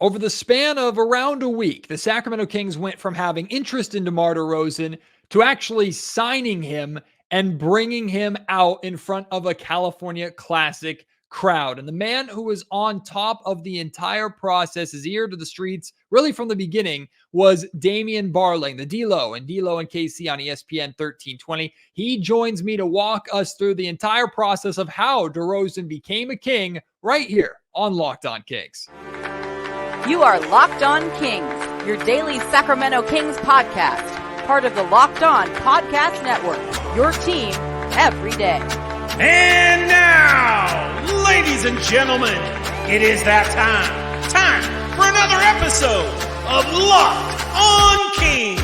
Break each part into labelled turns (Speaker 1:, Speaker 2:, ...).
Speaker 1: Over the span of around a week, the Sacramento Kings went from having interest in DeMar DeRozan to actually signing him and bringing him out in front of a California Classic crowd. And the man who was on top of the entire process, his ear to the streets, really from the beginning, was Damien Barling, the D-Lo and KC on ESPN 1320. He joins me to walk us through the entire process of how DeRozan became a King right here on Locked On Kings.
Speaker 2: You are Locked On Kings, your daily Sacramento Kings podcast, part of the Locked On Podcast Network, your team every day.
Speaker 3: And now, ladies and gentlemen, it is that time for another episode of Locked On Kings.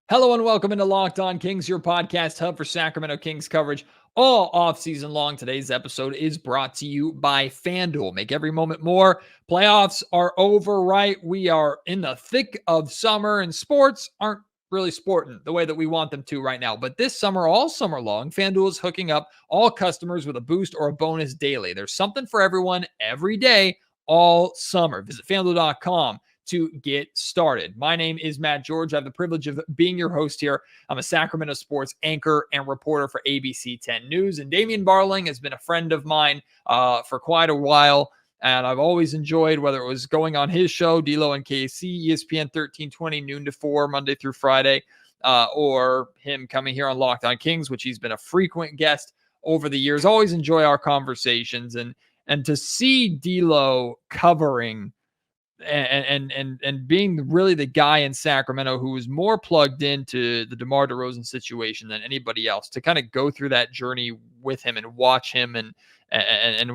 Speaker 1: Hello and welcome into Locked On Kings, your podcast hub for Sacramento Kings coverage all offseason long. Today's episode is brought to you by FanDuel. Make every moment more. Playoffs are over, right? We are in the thick of summer, and sports aren't really sporting the way that we want them to right now. But this summer, all summer long, FanDuel is hooking up all customers with a boost or a bonus daily. There's something for everyone every day, all summer. Visit FanDuel.com to get started. My name is Matt George. I have the privilege of being your host here. I'm a Sacramento sports anchor and reporter for ABC 10 News. And Damien Barling has been a friend of mine for quite a while. And I've always enjoyed whether it was going on his show, D-Lo and KC, ESPN 1320, noon to 4, Monday through Friday, or him coming here on Locked On Kings, which he's been a frequent guest over the years. Always enjoy our conversations. And to see D-Lo covering and being really the guy in Sacramento who was more plugged into the DeMar DeRozan situation than anybody else, to kind of go through that journey with him and watch him and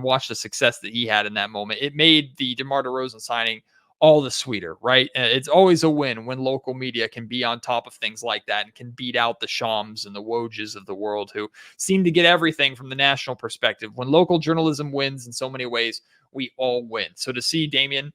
Speaker 1: watch the success that he had in that moment. It made the DeMar DeRozan signing all the sweeter, right? It's always a win when local media can be on top of things like that and can beat out the Shams and the Wojs of the world who seem to get everything from the national perspective. When local journalism wins in so many ways, we all win. So to see Damien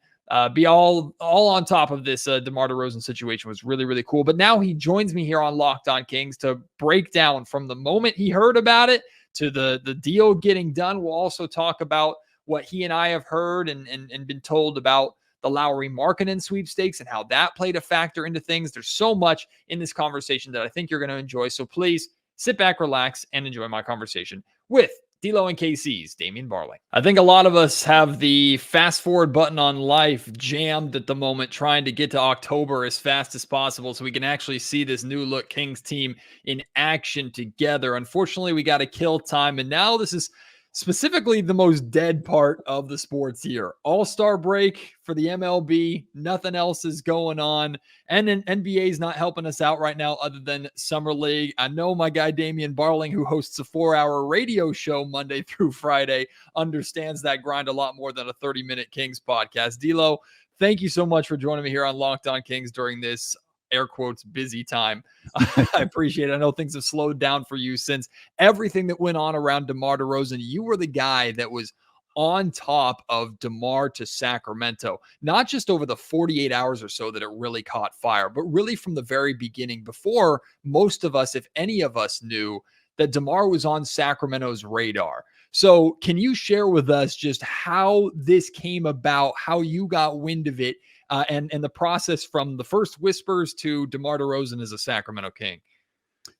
Speaker 1: be all on top of this DeMar DeRozan situation was really, really cool. But now he joins me here on Locked On Kings to break down from the moment he heard about it to the deal getting done. We'll also talk about what he and I have heard and been told about the Lauri Markkanen sweepstakes and how that played a factor into things. There's so much in this conversation that I think you're going to enjoy. So please sit back, relax, and enjoy my conversation with D-Lo and KC's Damien Barling. I think a lot of us have the fast forward button on life jammed at the moment, trying to get to October as fast as possible so we can actually see this new look Kings team in action together. Unfortunately, we got to kill time. And now this is specifically the most dead part of the sports year. All-Star break for the MLB. Nothing else is going on. And then NBA is not helping us out right now other than Summer League. I know my guy Damien Barling, who hosts a 4-hour radio show Monday through Friday, understands that grind a lot more than a 30-minute Kings podcast. D-Lo, thank you so much for joining me here on Locked On Kings during this air quotes busy time. I appreciate it. I know things have slowed down for you since everything that went on around DeMar DeRozan. You were the guy that was on top of DeMar to Sacramento, not just over the 48 hours or so that it really caught fire, but really from the very beginning, before most of us, if any of us, knew that DeMar was on Sacramento's radar. So can you share with us just how this came about, how you got wind of it, and the process from the first whispers to DeMar DeRozan as a Sacramento King?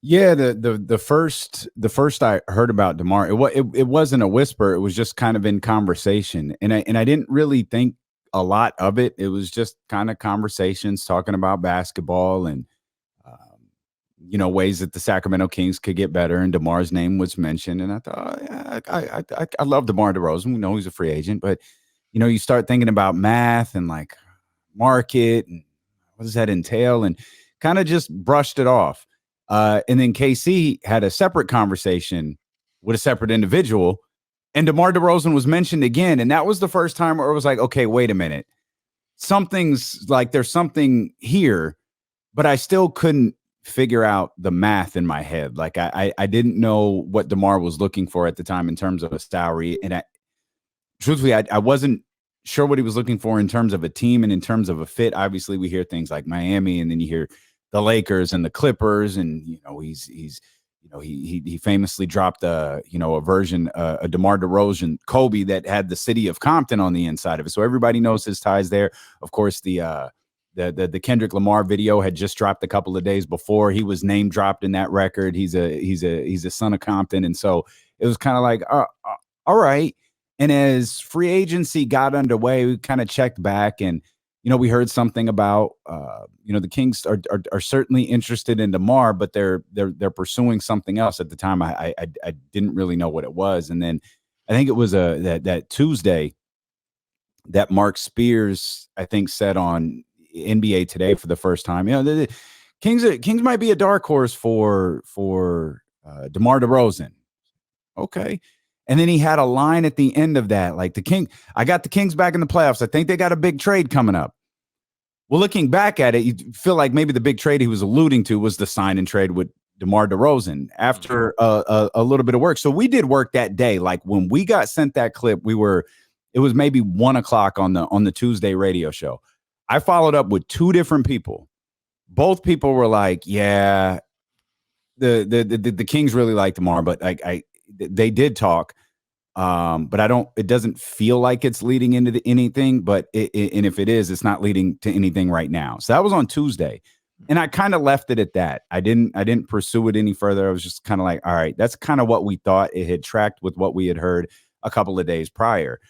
Speaker 4: Yeah, the first I heard about DeMar, it wasn't a whisper. It was just kind of in conversation, and I didn't really think a lot of it. It was just kind of conversations talking about basketball and ways that the Sacramento Kings could get better. And DeMar's name was mentioned, and I thought, I love DeMar DeRozan. We know he's a free agent, but you start thinking about math and like market and what does that entail, and kind of just brushed it off. And then KC had a separate conversation with a separate individual, and DeMar DeRozan was mentioned again. And that was the first time where it was like, okay, wait a minute. There's something here, but I still couldn't figure out the math in my head. Like I didn't know what DeMar was looking for at the time in terms of a salary. And truthfully, I wasn't sure what he was looking for in terms of a team and in terms of a fit. Obviously, we hear things like Miami, and then you hear the Lakers and the Clippers, and he's he famously dropped a version, a DeMar DeRozan Kobe that had the city of Compton on the inside of it. So everybody knows his ties there. Of course, the Kendrick Lamar video had just dropped a couple of days before. He was name dropped in that record. He's a son of Compton. And so it was kind of like, all right. And as free agency got underway, we kind of checked back and, we heard something about, the Kings are certainly interested in DeMar, but they're pursuing something else. At the time, I didn't really know what it was. And then I think it was that Tuesday that Mark Spears, I think, said on NBA Today for the first time, the Kings might be a dark horse for DeMar DeRozan. Okay. And then he had a line at the end of that, like I got the Kings back in the playoffs. I think they got a big trade coming up. Well, looking back at it, you feel like maybe the big trade he was alluding to was the sign and trade with DeMar DeRozan after a little bit of work. So we did work that day. Like when we got sent that clip, it was maybe 1:00 on the Tuesday radio show. I followed up with two different people. Both people were like, yeah, the Kings really like DeMar, but they did talk. But it doesn't feel like it's leading into anything, but and if it is, it's not leading to anything right now. So that was on Tuesday. And I kind of left it at that. I didn't pursue it any further. I was just kind of like, all right, that's kind of what we thought. It had tracked with what we had heard a couple of days prior.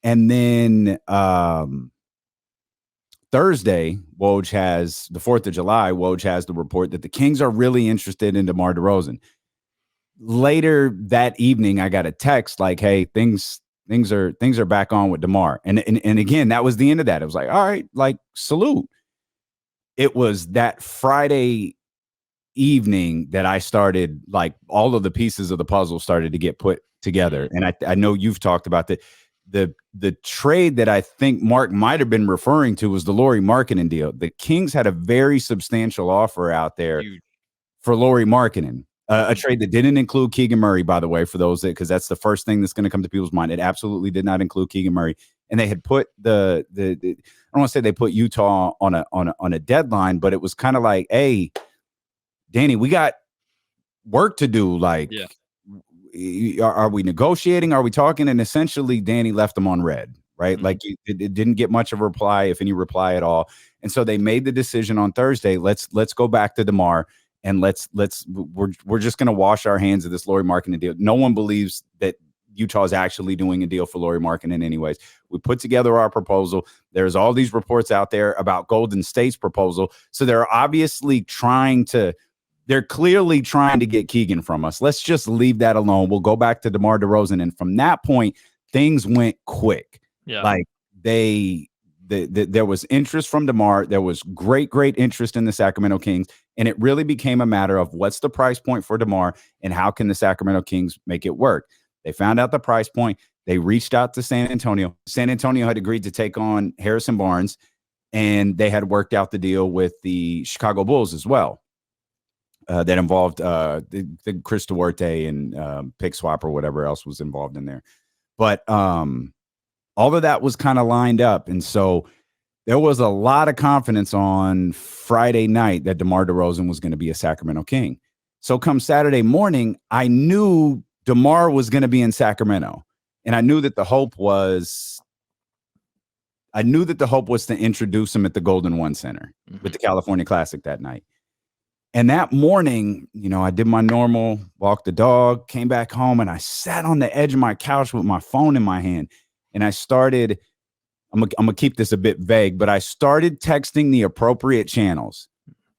Speaker 4: And then Thursday, Woj has the 4th of July. Woj has the report that the Kings are really interested in DeMar DeRozan. Later that evening, I got a text like, "Hey, things are back on with DeMar." And again, that was the end of that. It was like, all right, like salute. It was that Friday evening that I started, like, all of the pieces of the puzzle started to get put together. And I know you've talked about the trade that I think Mark might have been referring to was the Lauri Markkanen deal. The Kings had a very substantial offer out there for Lauri Markkanen. A trade that didn't include Keegan Murray, by the way, for those because that's the first thing that's going to come to people's mind. It absolutely did not include Keegan Murray, and they had put I don't want to say they put Utah on a deadline, but it was kind of like, hey, Danny, we got work to do. Like, are we negotiating? Are we talking? And essentially, Danny left them on red, right? Mm-hmm. Like it didn't get much of a reply, if any reply at all. And so they made the decision on Thursday. Let's go back to DeMar. And we're just going to wash our hands of this Lauri Markkanen deal. No one believes that Utah is actually doing a deal for Lauri Markkanen anyways. We put together our proposal. There's all these reports out there about Golden State's proposal. So they're clearly trying to get Keegan from us. Let's just leave that alone. We'll go back to DeMar DeRozan. And from that point, things went quick. Yeah. Like there was interest from DeMar. There was great interest in the Sacramento Kings. And it really became a matter of what's the price point for DeMar and how can the Sacramento Kings make it work. They found out the price point. They reached out to San Antonio. San Antonio had agreed to take on Harrison Barnes, and they had worked out the deal with the Chicago Bulls as well. That involved the Chris Duarte and pick swap or whatever else was involved in there. But all of that was kind of lined up. And so there was a lot of confidence on Friday night that DeMar DeRozan was going to be a Sacramento King. So come Saturday morning, I knew DeMar was going to be in Sacramento. And I knew that the hope was to introduce him at the Golden One Center with the California Classic that night. And that morning, I did my normal walk the dog, came back home, and I sat on the edge of my couch with my phone in my hand. And I started, I'm gonna keep this a bit vague, but I started texting the appropriate channels.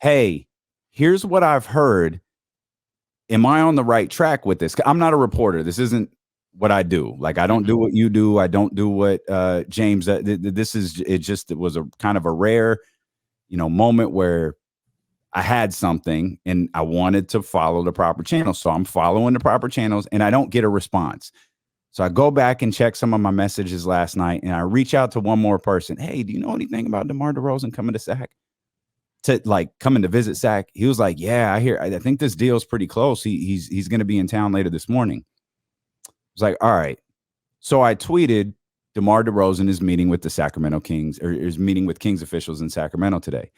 Speaker 4: Hey, here's what I've heard. Am I on the right track with this? I'm not a reporter. This isn't what I do. Like, I don't do what you do. I don't do what James. It was a kind of a rare, moment where I had something and I wanted to follow the proper channels. So I'm following the proper channels and I don't get a response. So I go back and check some of my messages last night and I reach out to one more person. Hey, do you know anything about DeMar DeRozan coming to Sac? Coming to visit Sac? He was like, yeah, I think this deal's pretty close. He's going to be in town later this morning. I was like, all right. So I tweeted, DeMar DeRozan is meeting with the Sacramento Kings, or is meeting with Kings officials in Sacramento today.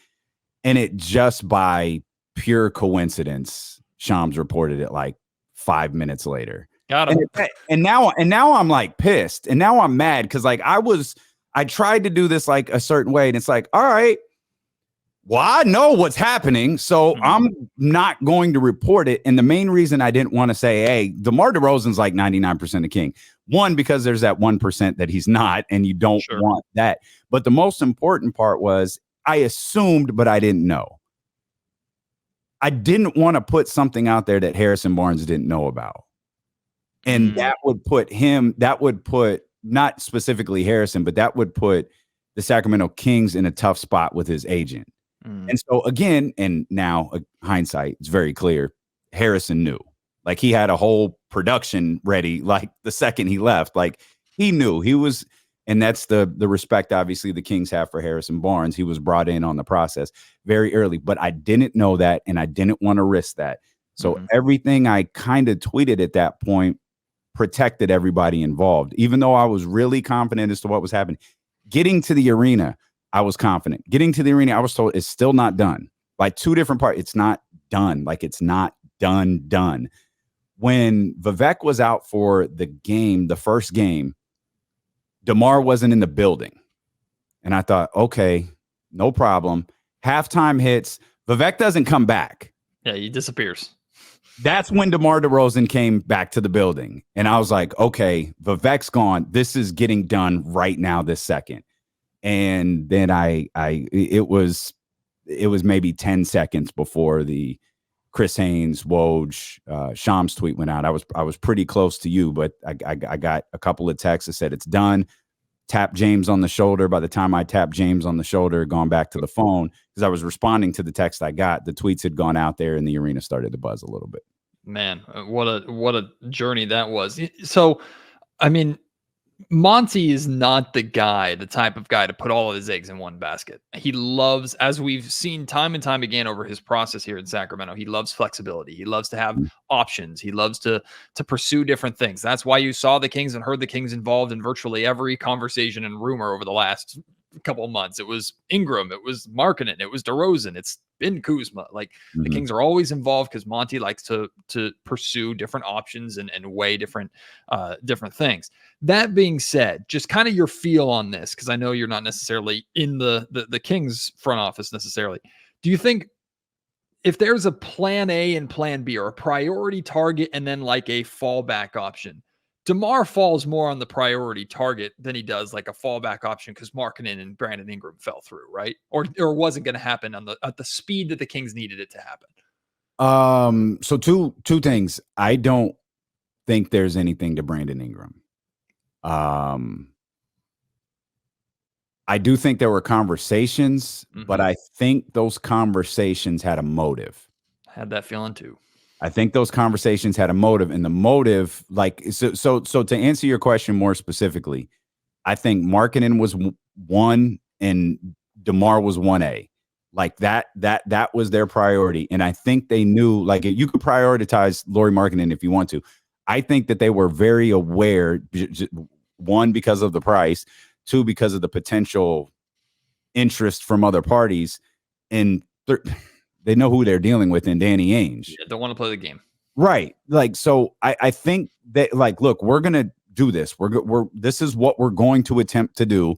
Speaker 4: And it just by pure coincidence, Shams reported it like 5 minutes later.
Speaker 1: Got him.
Speaker 4: And now I'm like pissed. And now I'm mad because like I tried to do this like a certain way. And it's like, all right, well, I know what's happening. So I'm not going to report it. And the main reason I didn't want to say, hey, DeMar DeRozan's like 99% a king. One, because there's that 1% that he's not, and you don't want that. But the most important part was I assumed, but I didn't know. I didn't want to put something out there that Harrison Barnes didn't know about. And that would put not specifically Harrison, but that would put the Sacramento Kings in a tough spot with his agent. And so again, and now hindsight, it's very clear, Harrison knew. Like he had a whole production ready, like the second he left, like he knew he was, and that's the respect obviously the Kings have for Harrison Barnes. He was brought in on the process very early, but I didn't know that, and I didn't want to risk that. So everything I kind of tweeted at that point protected everybody involved, even though I was really confident as to what was happening. Getting to the arena, I was confident. Getting to the arena, I was told it's still not done. By two different parts, it's not done. Like it's not done. When Vivek was out for the game, the first game, DeMar wasn't in the building. And I thought, okay, no problem. Halftime hits. Vivek doesn't come back.
Speaker 1: Yeah, he disappears.
Speaker 4: That's when DeMar DeRozan came back to the building. And I was like, okay, Vivek's gone. This is getting done right now, this second. And then it was maybe 10 seconds before the Chris Haynes, Woj, Shams tweet went out. I was pretty close to you, but I got a couple of texts that said it's done. Tap James on the shoulder. By the time I tapped James on the shoulder, gone back to the phone because I was responding to the text I got. The tweets had gone out there, and the arena started to buzz a little bit.
Speaker 1: Man, what a journey that was. So, I mean, Monty is not the type of guy to put all of his eggs in one basket. He loves, as we've seen time and time again over his process here in Sacramento, he loves flexibility. He loves to have options. He loves to pursue different things. That's why you saw the Kings and heard the Kings involved in virtually every conversation and rumor over the last couple of months. It was Ingram, it was Markkanen, it was DeRozan, it's been Kuzma. Like the Kings are always involved because Monty likes to pursue different options and weigh different things. That being said, just kind of your feel on this, because I know you're not necessarily in the Kings front office necessarily. Do you think if there's a plan A and plan B, or a priority target and then like a fallback option, DeMar falls more on the priority target than he does like a fallback option because Markkanen and Brandon Ingram fell through, right? Or wasn't going to happen at the speed that the Kings needed it to happen.
Speaker 4: So two things. I don't think there's anything to Brandon Ingram. I do think there were conversations, but I think those conversations had a motive.
Speaker 1: Had that feeling too.
Speaker 4: I think those conversations had a motive, and the motive, like, so to answer your question more specifically, I think Markkanen was 1 and DeMar was 1A. Like that was their priority. And I think they knew, like, you could prioritize Lauri Markkanen if you want to. I think that they were very aware, 1, because of the price, 2, because of the potential interest from other parties, and they know who they're dealing with in Danny Ainge.
Speaker 1: Yeah, don't want to play the game.
Speaker 4: Right. Like, so I think that, like, look, we're going to do this. This is what we're going to attempt to do,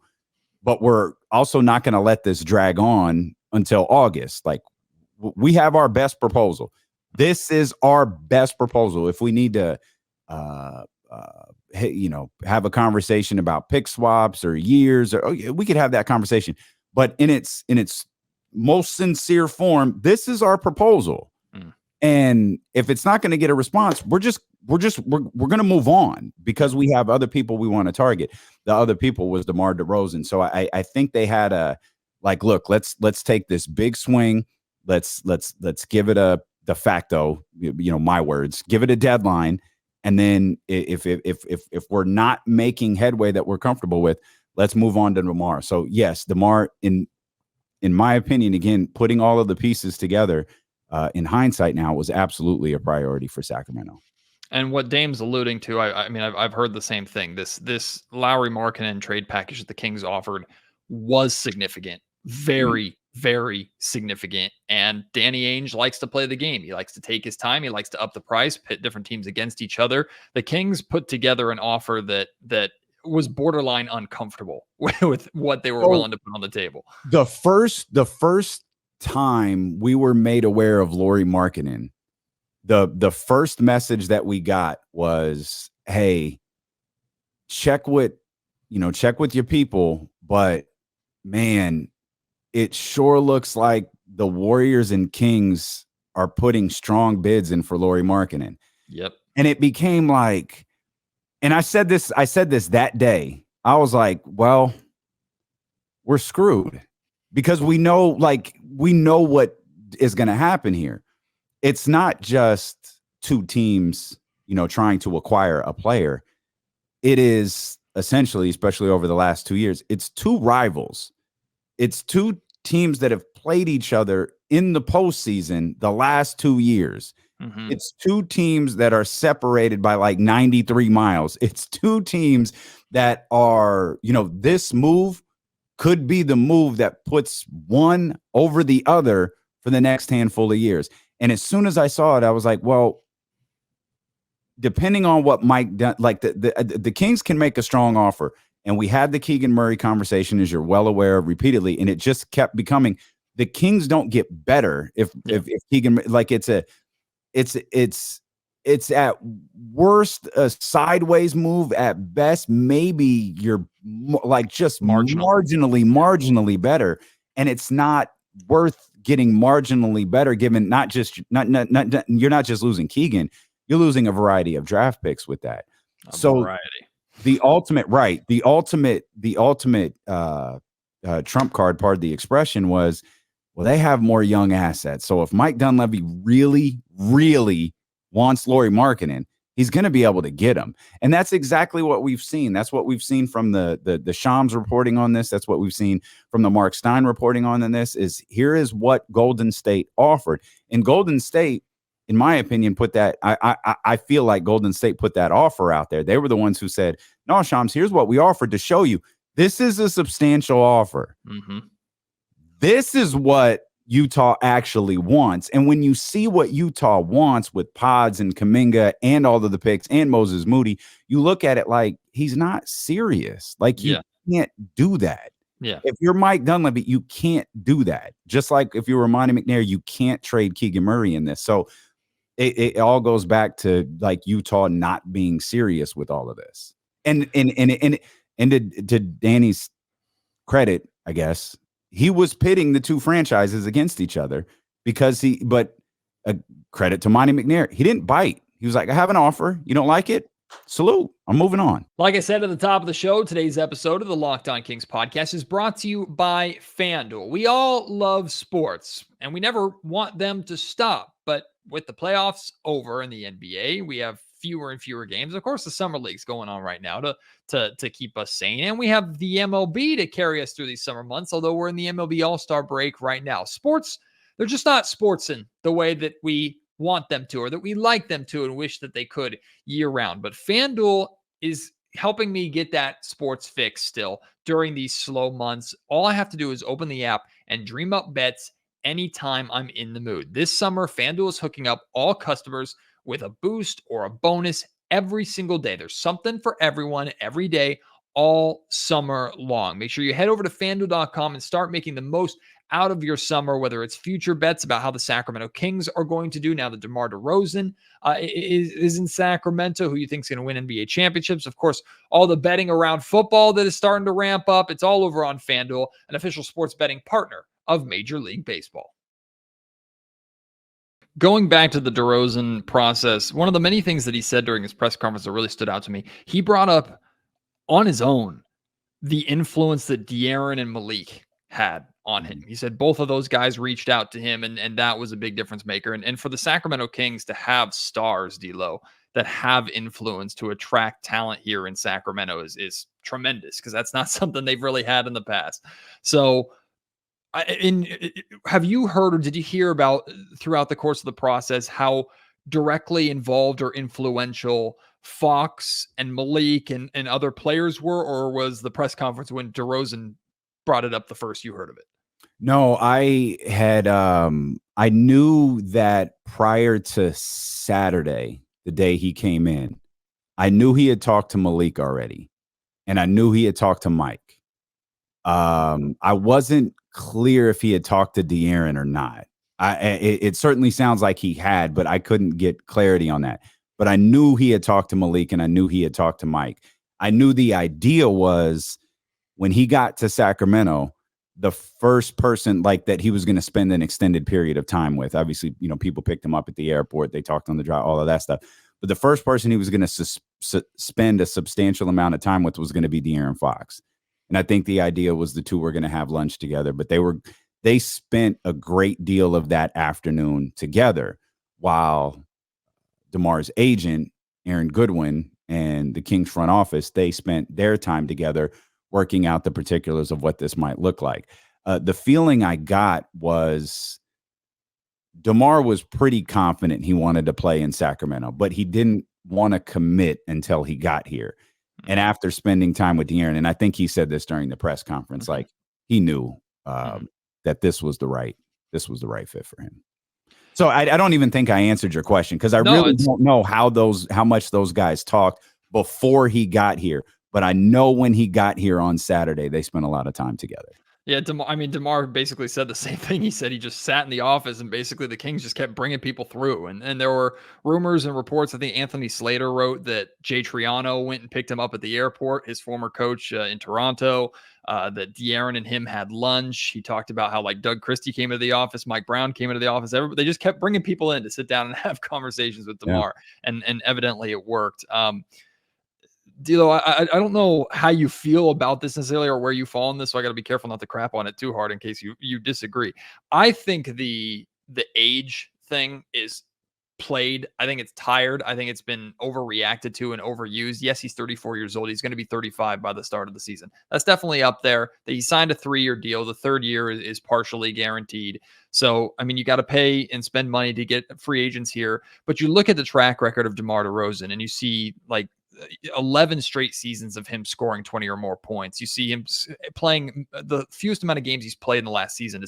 Speaker 4: but we're also not going to let this drag on until August. Like, we have our best proposal. This is our best proposal. If we need to, have a conversation about pick swaps or years, or we could have that conversation, but in its most sincere form, this is our proposal. And if it's not going to get a response, we're going to move on because we have other people we want to target. The other people was DeMar DeRozan. So I think they had a, like, look, let's take this big swing. Let's give it a de facto, my words, give it a deadline. And then if we're not making headway that we're comfortable with, let's move on to DeMar. So yes, DeMar, in my opinion, again, putting all of the pieces together in hindsight now, was absolutely a priority for Sacramento.
Speaker 1: And what Dame's alluding to, I mean, I've heard the same thing. This Lauri Markkanen trade package that the Kings offered was significant, very, very significant. And Danny Ainge likes to play the game. He likes to take his time. He likes to up the price, pit different teams against each other. The Kings put together an offer that was borderline uncomfortable with what they were willing to put on the table.
Speaker 4: The first time we were made aware of Lauri Markkanen, the first message that we got was, hey, check with your people, but man, it sure looks like the Warriors and Kings are putting strong bids in for Lauri Markkanen.
Speaker 1: Yep.
Speaker 4: And it became like, and I said this that day. I was like, well, we're screwed because we know what is going to happen here. It's not just two teams, trying to acquire a player. It is essentially, especially over the last 2 years, it's two rivals. It's two teams that have played each other in the postseason the last 2 years. Mm-hmm. It's two teams that are separated by like 93 miles. It's two teams that are, this move could be the move that puts one over the other for the next handful of years. And as soon as I saw it, I was like, well, depending on what Mike done, like the Kings can make a strong offer. And we had the Keegan Murray conversation, as you're well aware of, repeatedly, and it just kept becoming the Kings don't get better if Keegan, like it's at worst a sideways move, at best maybe you're like just marginally better, and it's not worth getting marginally better given not you're not just losing Keegan, you're losing a variety of draft picks with that. The ultimate trump card, part of the expression was, well, they have more young assets. So if Mike Dunleavy really, really wants Lauri Markkanen, he's going to be able to get him. And that's exactly what we've seen. That's what we've seen from the Shams reporting on this. That's what we've seen from the Mark Stein reporting on this. Is here is what Golden State offered. And Golden State, in my opinion, put that. I feel like Golden State put that offer out there. They were the ones who said, "No, Shams, here's what we offered to show you. This is a substantial offer. Mm-hmm. This is what Utah actually wants." And when you see what Utah wants with Pods and Kuminga and all of the picks and Moses Moody, you look at it like he's not serious. Like you can't do that.
Speaker 1: Yeah.
Speaker 4: If you're Mike Dunleavy, you can't do that. Just like if you were Monty McNair, you can't trade Keegan Murray in this. So it all goes back to like Utah not being serious with all of this. And to Danny's credit, I guess, he was pitting the two franchises against each other but credit to Monty McNair, he didn't bite. He was like, I have an offer. You don't like it? Salute. I'm moving on.
Speaker 1: Like I said at the top of the show, today's episode of the Locked On Kings podcast is brought to you by FanDuel. We all love sports, and we never want them to stop. But with the playoffs over in the NBA, we have fewer and fewer games. Of course, the summer league's going on right now to keep us sane. And we have the MLB to carry us through these summer months, although we're in the MLB All-Star break right now. Sports, they're just not sportsing the way that we want them to, or that we like them to and wish that they could year round. But FanDuel is helping me get that sports fix still during these slow months. All I have to do is open the app and dream up bets anytime I'm in the mood. This summer, FanDuel is hooking up all customers with a boost or a bonus every single day. There's something for everyone every day, all summer long. Make sure you head over to FanDuel.com and start making the most out of your summer, whether it's future bets about how the Sacramento Kings are going to do now that DeMar DeRozan is in Sacramento, who you think is going to win NBA championships. Of course, all the betting around football that is starting to ramp up. It's all over on FanDuel, an official sports betting partner of Major League Baseball. Going back to the DeRozan process, one of the many things that he said during his press conference that really stood out to me, he brought up on his own the influence that De'Aaron and Malik had on him. He said both of those guys reached out to him, and that was a big difference maker. And for the Sacramento Kings to have stars, D'Lo, that have influence to attract talent here in Sacramento is tremendous, because that's not something they've really had in the past. So have you heard, or did you hear about throughout the course of the process how directly involved or influential Fox and Malik and other players were, or was the press conference when DeRozan brought it up the first you heard of it?
Speaker 4: No, I knew that prior to Saturday, the day he came in, I knew he had talked to Malik already, and I knew he had talked to Mike. I wasn't clear if he had talked to De'Aaron or not. It certainly sounds like he had, but I couldn't get clarity on that. But I knew he had talked to Malik, and I knew he had talked to Mike. I knew the idea was when he got to Sacramento, the first person like that he was going to spend an extended period of time with. Obviously, people picked him up at the airport. They talked on the drive, all of that stuff. But the first person he was going to spend a substantial amount of time with was going to be De'Aaron Fox. And I think the idea was the two were going to have lunch together, but they spent a great deal of that afternoon together while DeMar's agent, Aaron Goodwin, and the Kings front office, they spent their time together working out the particulars of what this might look like. The feeling I got was DeMar was pretty confident he wanted to play in Sacramento, but he didn't want to commit until he got here. And after spending time with De'Aaron, and I think he said this during the press conference, like he knew that this was the right fit for him. So I don't even think I answered your question because I really don't know how much those guys talked before he got here. But I know when he got here on Saturday, they spent a lot of time together.
Speaker 1: Yeah, DeMar basically said the same thing. He said he just sat in the office and basically the Kings just kept bringing people through. And there were rumors and reports. I think Anthony Slater wrote that Jay Triano went and picked him up at the airport, his former coach in Toronto, that De'Aaron and him had lunch. He talked about how like Doug Christie came into the office, Mike Brown came into the office. They just kept bringing people in to sit down and have conversations with DeMar. Yeah. And evidently it worked. D'Lo, I don't know how you feel about this necessarily or where you fall on this, so I got to be careful not to crap on it too hard in case you disagree. I think the age thing is played. I think it's tired. I think it's been overreacted to and overused. Yes, he's 34 years old. He's going to be 35 by the start of the season. That's definitely up there. He signed a 3-year deal. The third year is partially guaranteed. So, I mean, you got to pay and spend money to get free agents here. But you look at the track record of DeMar DeRozan and you see like 11 straight seasons of him scoring 20 or more points. You see him playing the fewest amount of games he's played in the last season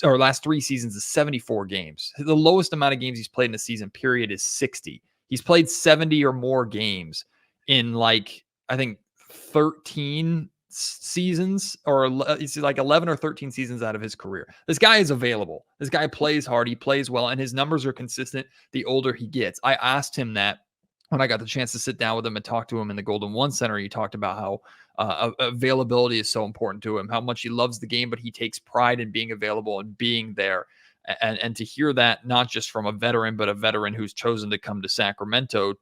Speaker 1: or last 3 seasons is 74 games. The lowest amount of games he's played in a season period is 60. He's played 70 or more games in like, I think 13 seasons or it's like 11 or 13 seasons out of his career. This guy is available. This guy plays hard. He plays well and his numbers are consistent the older he gets. I asked him that when I got the chance to sit down with him and talk to him in the Golden One Center. He talked about how availability is so important to him, how much he loves the game, but he takes pride in being available and being there. And to hear that, not just from a veteran, but a veteran who's chosen to come to Sacramento,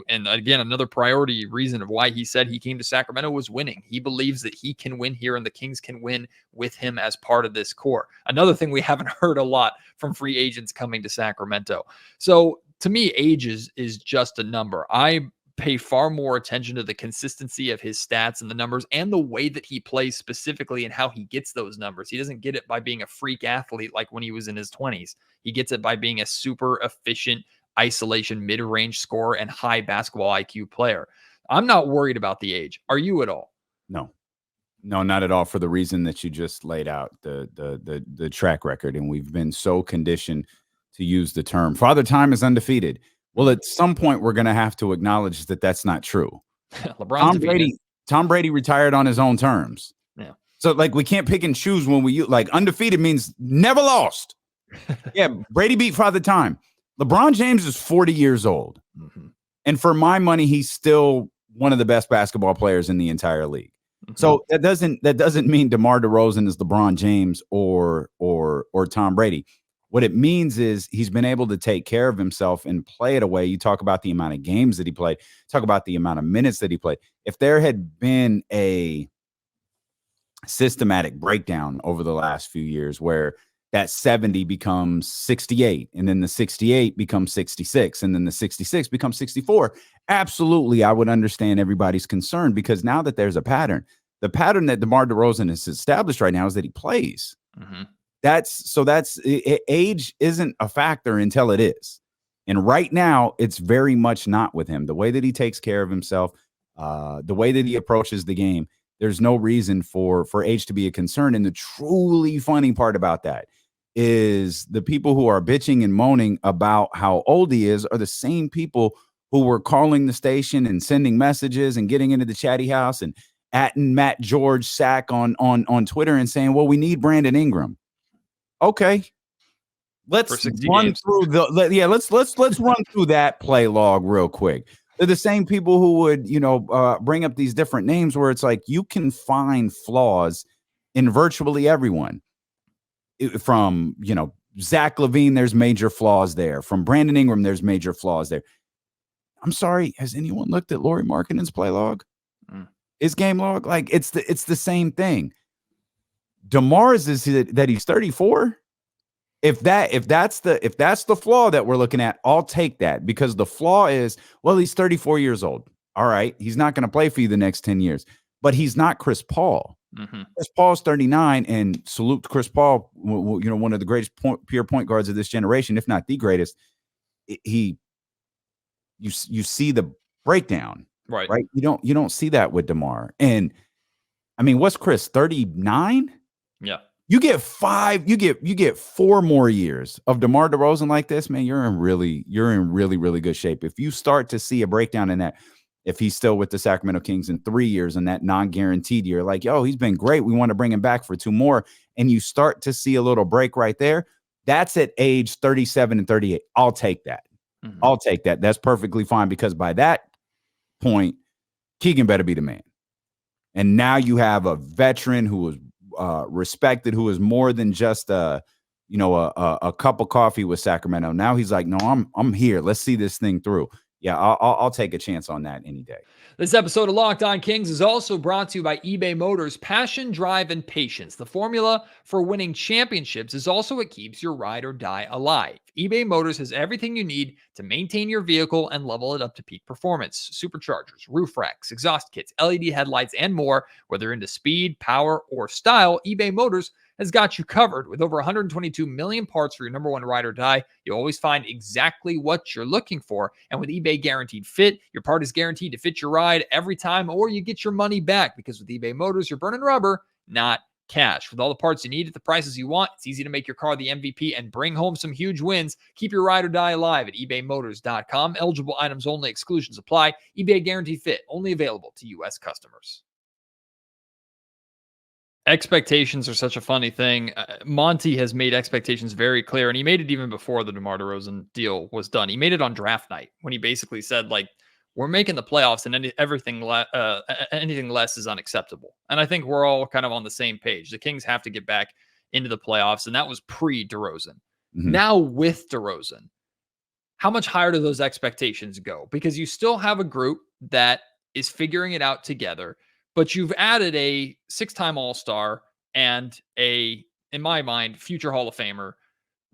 Speaker 1: and again, another priority reason of why he said he came to Sacramento was winning. He believes that he can win here and the Kings can win with him as part of this core. Another thing we haven't heard a lot from free agents coming to Sacramento. So to me, age is just a number. I pay far more attention to the consistency of his stats and the numbers and the way that he plays specifically and how he gets those numbers. He doesn't get it by being a freak athlete like when he was in his 20s. He gets it by being a super efficient isolation, mid-range scorer and high basketball IQ player. I'm not worried about the age. Are you at all?
Speaker 4: No, not at all, for the reason that you just laid out, the track record. And we've been so conditioned to use the term Father Time is undefeated. Well, at some point, we're going to have to acknowledge that that's not true. Tom Brady retired on his own terms.
Speaker 1: Yeah.
Speaker 4: So, like, we can't pick and choose when we use, like, undefeated means never lost. Yeah, Brady beat Father Time. LeBron James is 40 years old. Mm-hmm. And for my money, he's still one of the best basketball players in the entire league. Mm-hmm. So that doesn't mean DeMar DeRozan is LeBron James or Tom Brady. What it means is he's been able to take care of himself and play it away. You talk about the amount of games that he played, talk about the amount of minutes that he played. If there had been a systematic breakdown over the last few years where that 70 becomes 68, and then the 68 becomes 66, and then the 66 becomes 64, absolutely, I would understand everybody's concern, because now that there's a pattern, the pattern that DeMar DeRozan has established right now is that he plays. Mm-hmm. Age isn't a factor until it is. And right now, it's very much not with him. The way that he takes care of himself, the way that he approaches the game, There's no reason for age to be a concern. And the truly funny part about that is the people who are bitching and moaning about how old he is are the same people who were calling the station and sending messages and getting into the chatty house and atting Matt George Sack on Twitter and saying, well, we need Brandon Ingram. Okay. Let's run through let's run through that play log real quick. They're the same people who would, bring up these different names where it's like you can find flaws in virtually everyone. From, Zach LaVine, there's major flaws there. From Brandon Ingram, there's major flaws there. I'm sorry, has anyone looked at Lauri Markkanen's play log? His game log? Like it's the same thing. DeMar's is that he's 34. If that's the flaw that we're looking at, I'll take that, because the flaw is, well, he's 34 years old. All right, he's not going to play for you the next 10 years, but he's not Chris Paul. Chris Paul's 39, and salute to Chris Paul, one of the greatest pure point guards of this generation, if not the greatest. You see the breakdown, right? You don't see that with DeMar. And I mean, what's Chris, 39?
Speaker 1: Yeah. You
Speaker 4: get 4 more years of DeMar DeRozan like this, man. You're in really, really good shape. If you start to see a breakdown in that, if he's still with the Sacramento Kings in 3 years and that non-guaranteed year, like, yo, he's been great, we want to bring him back for 2 more, and you start to see a little break right there, that's at age 37 and 38. I'll take that. I'll take that. That's perfectly fine, because by that point, Keegan better be the man. And now you have a veteran who is respected, who is more than just a cup of coffee with Sacramento. Now he's like, no, I'm here. Let's see this thing through. Yeah, I'll take a chance on that any day.
Speaker 1: This episode of Locked On Kings is also brought to you by eBay Motors. Passion, drive, and patience. The formula for winning championships is also what keeps your ride or die alive. eBay Motors has everything you need to maintain your vehicle and level it up to peak performance. Superchargers, roof racks, exhaust kits, LED headlights, and more. Whether into speed, power, or style, eBay Motors has got you covered. With over 122 million parts for your number one ride or die, you'll always find exactly what you're looking for. And with eBay Guaranteed Fit, your part is guaranteed to fit your ride every time, or you get your money back, because with eBay Motors, you're burning rubber, not cash. With all the parts you need at the prices you want, it's easy to make your car the MVP and bring home some huge wins. Keep your ride or die alive at ebaymotors.com. Eligible items only. Exclusions apply. eBay Guaranteed Fit, only available to U.S. customers. Expectations are such a funny thing. Monty has made expectations very clear, and he made it even before the DeMar DeRozan deal was done. He made it on draft night when he basically said, like, we're making the playoffs, and anything less is unacceptable. And I think we're all kind of on the same page. The Kings have to get back into the playoffs, and that was pre-DeRozan. Now with DeRozan, how much higher do those expectations go? Because you still have a group that is figuring it out together, but you've added a 6-time All-Star and in my mind, future Hall of Famer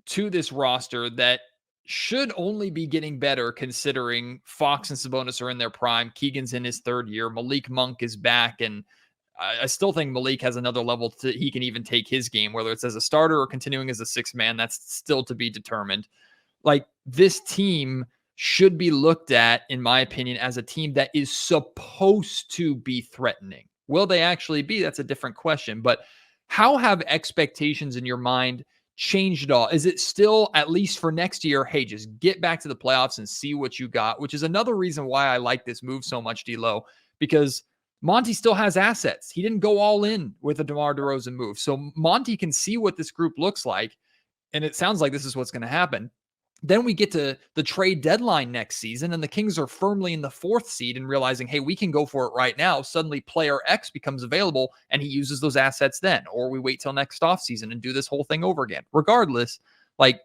Speaker 1: to this roster that should only be getting better, considering Fox and Sabonis are in their prime. Keegan's in his 3rd year. Malik Monk is back, and I still think Malik has another level he can even take his game, whether it's as a starter or continuing as a 6th man. That's still to be determined. Like, this team should be looked at, in my opinion, as a team that is supposed to be threatening. Will they actually be? That's a different question. But how have expectations in your mind changed at all? Is it still, at least for next year, hey, just get back to the playoffs and see what you got, which is another reason why I like this move so much, D-Lo, because Monty still has assets. He didn't go all in with the DeMar DeRozan move. So Monty can see what this group looks like, and it sounds like this is what's going to happen. Then we get to the trade deadline next season, and the Kings are firmly in the 4th seed and realizing, hey, we can go for it right now. Suddenly player X becomes available, and he uses those assets then. Or we wait till next offseason and do this whole thing over again. Regardless, like,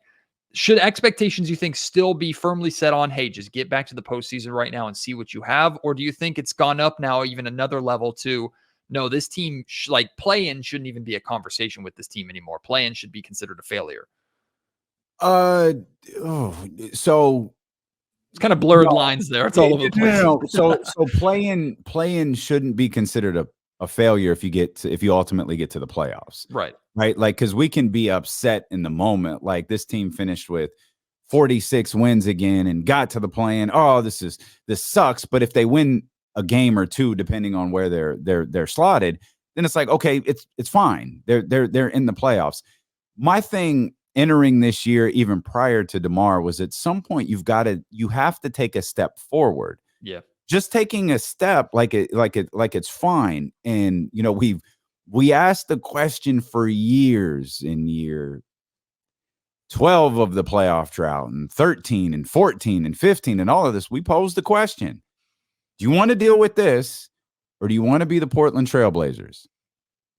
Speaker 1: should expectations, you think, still be firmly set on, hey, just get back to the postseason right now and see what you have? Or do you think it's gone up now even another level to, no, this team, play-in shouldn't even be a conversation with this team anymore. Play-in should be considered a failure.
Speaker 4: So
Speaker 1: it's kind of blurred lines there. It's all over the place.
Speaker 4: No. So play-in shouldn't be considered a failure if you ultimately get to the playoffs.
Speaker 1: Right.
Speaker 4: Like, because we can be upset in the moment. Like, this team finished with 46 wins again and got to the play-in. Oh, this sucks. But if they win a game or two, depending on where they're slotted, then it's like, okay, it's fine. They're in the playoffs. My thing entering this year, even prior to DeMar, was at some point you have to take a step forward.
Speaker 1: Yeah.
Speaker 4: Just taking a step like it's fine. And we asked the question for years in year 12 of the playoff drought and 13 and 14 and 15 and all of this. We posed the question, do you want to deal with this or do you want to be the Portland Trailblazers?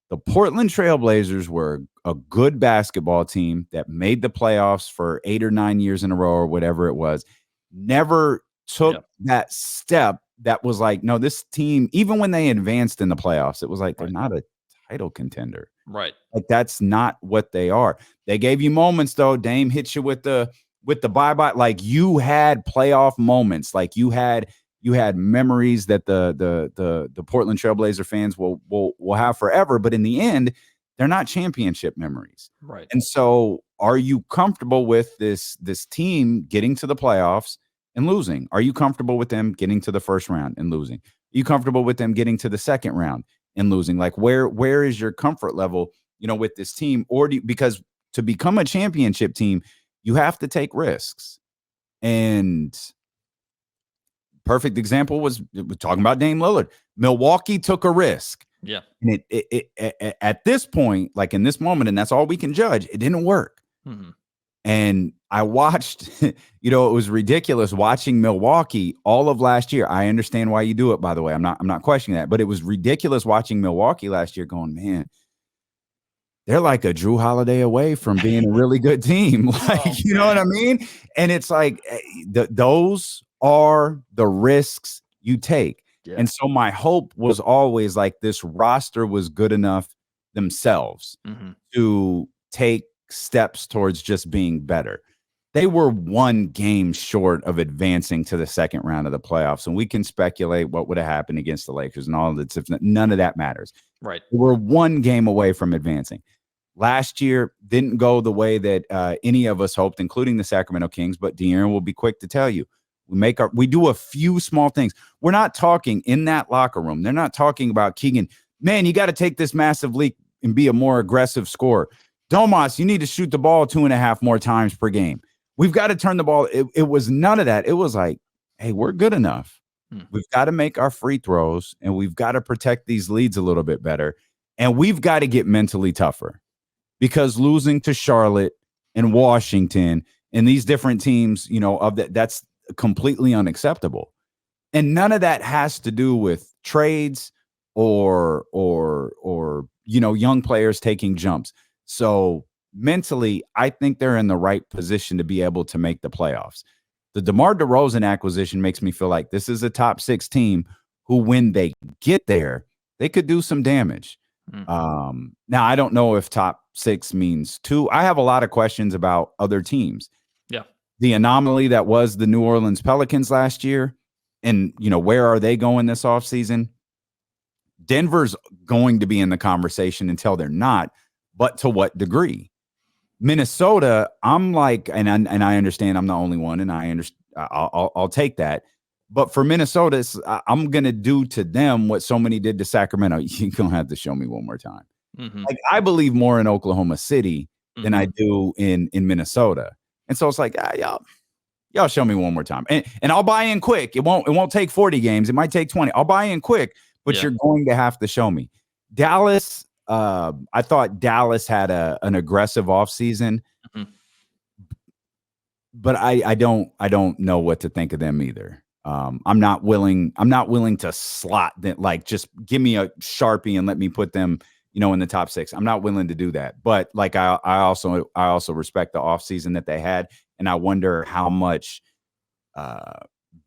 Speaker 4: The Portland Trailblazers were a good basketball team that made the playoffs for 8 or 9 years in a row or whatever it was. Never took that step that was like, no, this team, even when they advanced in the playoffs, it was like, they're not a title contender.
Speaker 1: Right.
Speaker 4: Like, that's not what they are. They gave you moments, though. Dame hit you with the bye-bye. Like, you had playoff moments. Like, you had memories that the Portland Trailblazer fans will have forever. But in the end, they're not championship memories.
Speaker 1: Right.
Speaker 4: And so, are you comfortable with this team getting to the playoffs and losing? Are you comfortable with them getting to the first round and losing? Are you comfortable with them getting to the second round and losing? Like, where is your comfort level, with this team? Or because to become a championship team, you have to take risks. And perfect example was talking about Dame Lillard. Milwaukee took a risk.
Speaker 1: Yeah.
Speaker 4: And it at this point, like in this moment, and that's all we can judge, it didn't work.
Speaker 1: Mm-hmm.
Speaker 4: And I watched, it was ridiculous watching Milwaukee all of last year. I understand why you do it, by the way. I'm not questioning that, but it was ridiculous watching Milwaukee last year going, man, they're like a Drew Holiday away from being a really good team. Like, you know what I mean? And it's like, those are the risks you take. Yeah. And so my hope was always like this roster was good enough themselves to take steps towards just being better. They were one game short of advancing to the second round of the playoffs, and we can speculate what would have happened against the Lakers and all of that. None of that matters.
Speaker 1: Right.
Speaker 4: They were one game away from advancing. Last year didn't go the way that any of us hoped, including the Sacramento Kings, but De'Aaron will be quick to tell you, we do a few small things. We're not talking in that locker room. They're not talking about Keegan, man, you got to take this massive leap and be a more aggressive scorer. Domas, you need to shoot the ball 2.5 more times per game. We've got to turn the ball. It was none of that. It was like, hey, we're good enough. We've got to make our free throws, and we've got to protect these leads a little bit better. And we've got to get mentally tougher, because losing to Charlotte and Washington and these different teams, that's completely unacceptable. And none of that has to do with trades or young players taking jumps. So mentally, I think they're in the right position to be able to make the playoffs. The DeMar DeRozan acquisition makes me feel like this is a top 6 team who, when they get there, they could do some damage. Now, I don't know if top 6 means 2. I have a lot of questions about other teams.
Speaker 1: Yeah.
Speaker 4: The anomaly that was the New Orleans Pelicans last year, and, where are they going this offseason? Denver's going to be in the conversation until they're not. But to what degree? Minnesota, I'm like, and I understand I'm the only one, and I understand. I'll take that. But for Minnesota, I'm gonna do to them what so many did to Sacramento. You're gonna have to show me one more time. Like, I believe more in Oklahoma City than I do in Minnesota, and so it's like, y'all show me one more time, and I'll buy in quick. It won't take 40 games. It might take 20. I'll buy in quick, but you're going to have to show me. Dallas. I thought Dallas had an aggressive offseason, but I don't know what to think of them either. I'm not willing to slot that, like, just give me a Sharpie and let me put them, in the top 6. I'm not willing to do that. But like, I also respect the offseason that they had, and I wonder how much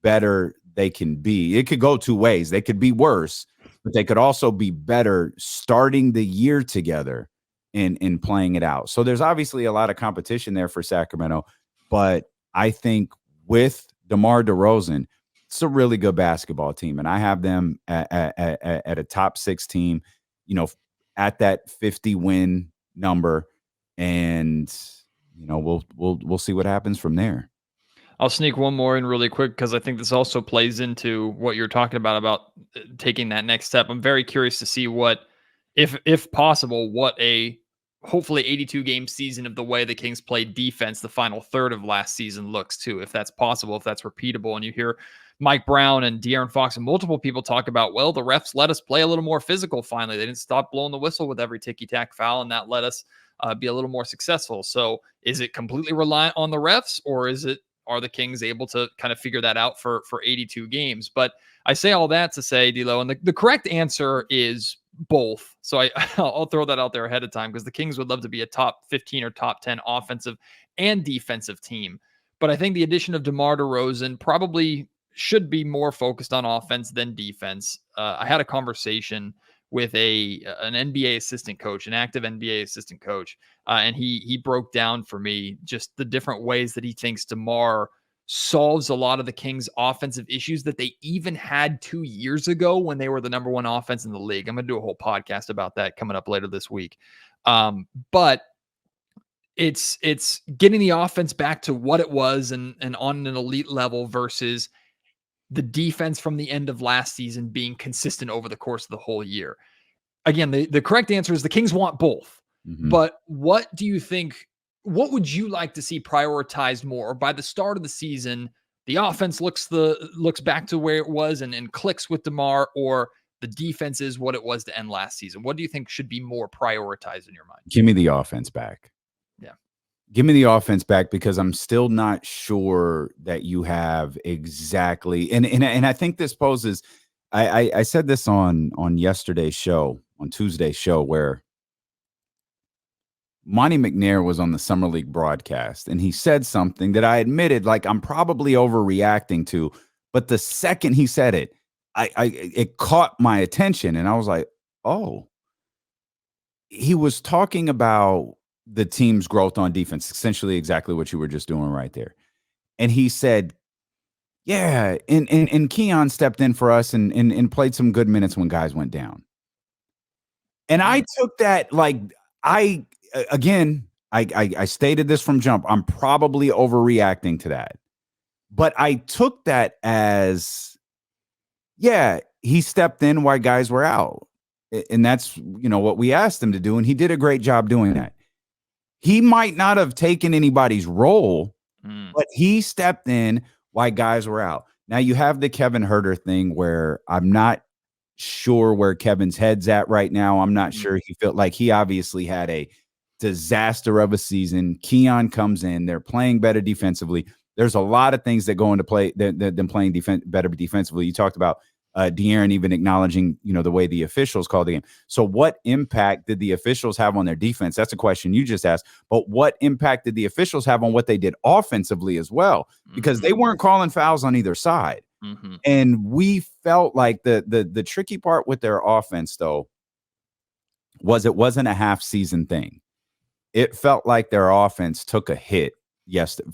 Speaker 4: better they can be. It could go 2 ways. They could be worse, but they could also be better starting the year together and playing it out. So there's obviously a lot of competition there for Sacramento, but I think with DeMar DeRozan, it's a really good basketball team, and I have them at a top 6 team, at that 50 win number, and we'll see what happens from there.
Speaker 1: I'll sneak one more in really quick because I think this also plays into what you're talking about taking that next step. I'm very curious to see what, if possible, what a hopefully 82 game season of the way the Kings played defense the final third of last season looks too, if that's possible, if that's repeatable. And you hear Mike Brown and De'Aaron Fox and multiple people talk about, well, the refs let us play a little more physical finally. They didn't stop blowing the whistle with every ticky-tack foul, and that let us be a little more successful. So is it completely reliant on the refs, or are the Kings able to kind of figure that out for 82 games? But I say all that to say, D'Lo, and the correct answer is both. So I'll throw that out there ahead of time because the Kings would love to be a top 15 or top 10 offensive and defensive team. But I think the addition of DeMar DeRozan probably should be more focused on offense than defense. I had a conversation with an NBA assistant coach, an active NBA assistant coach, and he broke down for me just the different ways that he thinks DeMar solves a lot of the Kings' offensive issues that they even had 2 years ago when they were the number one offense in the league. I'm going to do a whole podcast about that coming up later this week. But it's getting the offense back to what it was and on an elite level versus the defense from the end of last season being consistent over the course of the whole year. Again, the correct answer is the Kings want both. Mm-hmm. But what do you think? What would you like to see prioritized more? By the start of the season, the offense looks back to where it was and clicks with DeMar, or the defense is what it was to end last season? What do you think should be more prioritized in your mind?
Speaker 4: Give me the offense back.
Speaker 1: Yeah.
Speaker 4: Give me the offense back, because I'm still not sure that you have exactly. And I think this poses, I said this on yesterday's show, on Tuesday's show, where Monty McNair was on the Summer League broadcast, and he said something that I admitted, like, I'm probably overreacting to, but the second he said it, it caught my attention, and I was like, oh. He was talking about the team's growth on defense, essentially exactly what you were just doing right there. And he said, yeah, and Keon stepped in for us and played some good minutes when guys went down. And I took that, like, I stated this from jump. I'm probably overreacting to that. But I took that as, yeah, he stepped in while guys were out. And that's, what we asked him to do. And he did a great job doing that. He might not have taken anybody's role, but he stepped in while guys were out. Now you have the Kevin Huerter thing, where I'm not sure where Kevin's head's at right now. I'm not sure. He felt like he obviously had a disaster of a season. Keon comes in, they're playing better defensively. There's a lot of things that go into play than playing better defensively. You talked about De'Aaron even acknowledging, the way the officials called the game. So what impact did the officials have on their defense? That's a question you just asked. But what impact did the officials have on what they did offensively as well? Because they weren't calling fouls on either side. Mm-hmm. And we felt like the tricky part with their offense, though, was it wasn't a half-season thing. It felt like their offense took a hit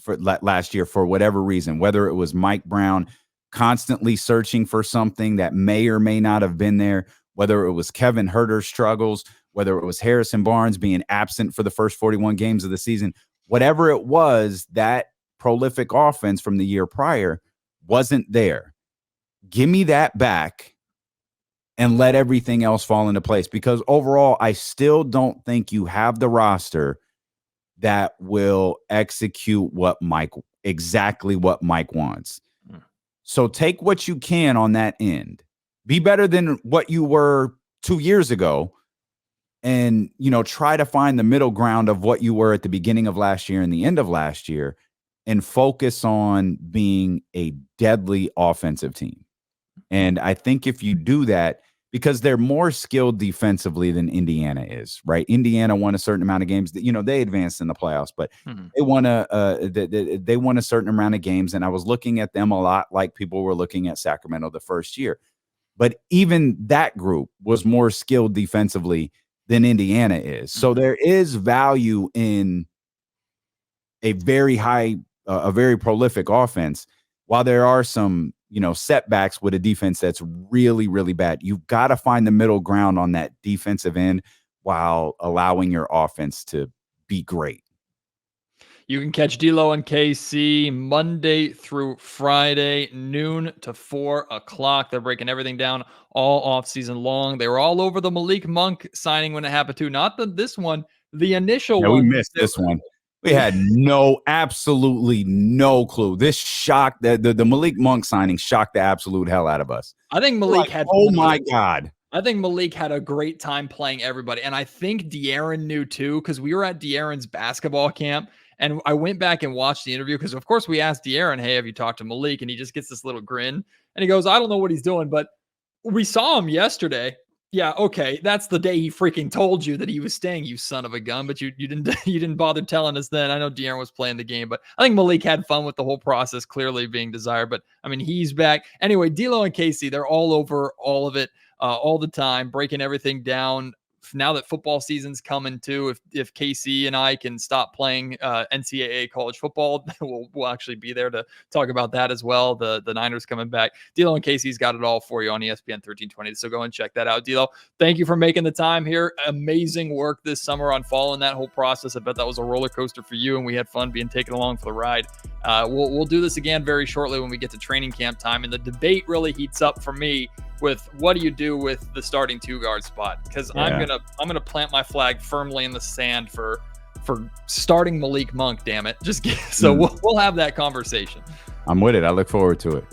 Speaker 4: for last year for whatever reason, whether it was Mike Brown constantly searching for something that may or may not have been there, whether it was Kevin Huerter's struggles, whether it was Harrison Barnes being absent for the first 41 games of the season, whatever it was, that prolific offense from the year prior wasn't there. Give me that back and let everything else fall into place, because overall, I still don't think you have the roster that will execute exactly what Mike wants. So take what you can on that end. Be better than what you were 2 years ago, and, try to find the middle ground of what you were at the beginning of last year and the end of last year, and focus on being a deadly offensive team. And I think if you do that, because they're more skilled defensively than Indiana is, right? Indiana won a certain amount of games. They advanced in the playoffs, but they won they won a certain amount of games. And I was looking at them a lot like people were looking at Sacramento the first year. But even that group was more skilled defensively than Indiana is. So there is value in a very prolific offense, while there are some setbacks with a defense that's really, really bad. You've got to find the middle ground on that defensive end while allowing your offense to be great.
Speaker 1: You can catch D'Lo and KC Monday through Friday, noon to 4 o'clock. They're breaking everything down all off season long. They were all over the Malik Monk signing when it happened too. Not this one, the initial
Speaker 4: Yeah,
Speaker 1: one.
Speaker 4: we missed this one. We had absolutely no clue. This shocked the Malik Monk signing shocked the absolute hell out of us.
Speaker 1: I think Malik had.
Speaker 4: Oh my God.
Speaker 1: I think Malik had a great time playing everybody. And I think De'Aaron knew too, because we were at De'Aaron's basketball camp. And I went back and watched the interview because, of course, we asked De'Aaron, hey, have you talked to Malik? And he just gets this little grin. And he goes, I don't know what he's doing, but we saw him yesterday. Yeah, okay, that's the day he freaking told you that he was staying, you son of a gun. But you didn't bother telling us then. I know De'Aaron was playing the game, but I think Malik had fun with the whole process, clearly being desired. But, I mean, he's back. Anyway, D'Lo and Casey, they're all over all of it all the time, breaking everything down. Now that football season's coming too, if KC and I can stop playing NCAA college football, we'll actually be there to talk about that as well. The Niners coming back. D'Lo and Casey's got it all for you on ESPN 1320. So go and check that out. D'Lo, thank you for making the time here. Amazing work this summer on following that whole process. I bet that was a roller coaster for you, and we had fun being taken along for the ride. We'll do this again very shortly when we get to training camp time, and the debate really heats up for me with what do you do with the starting 2-guard spot? Because I'm gonna plant my flag firmly in the sand for starting Malik Monk. Damn it! We'll have that conversation.
Speaker 4: I'm with it. I look forward to it.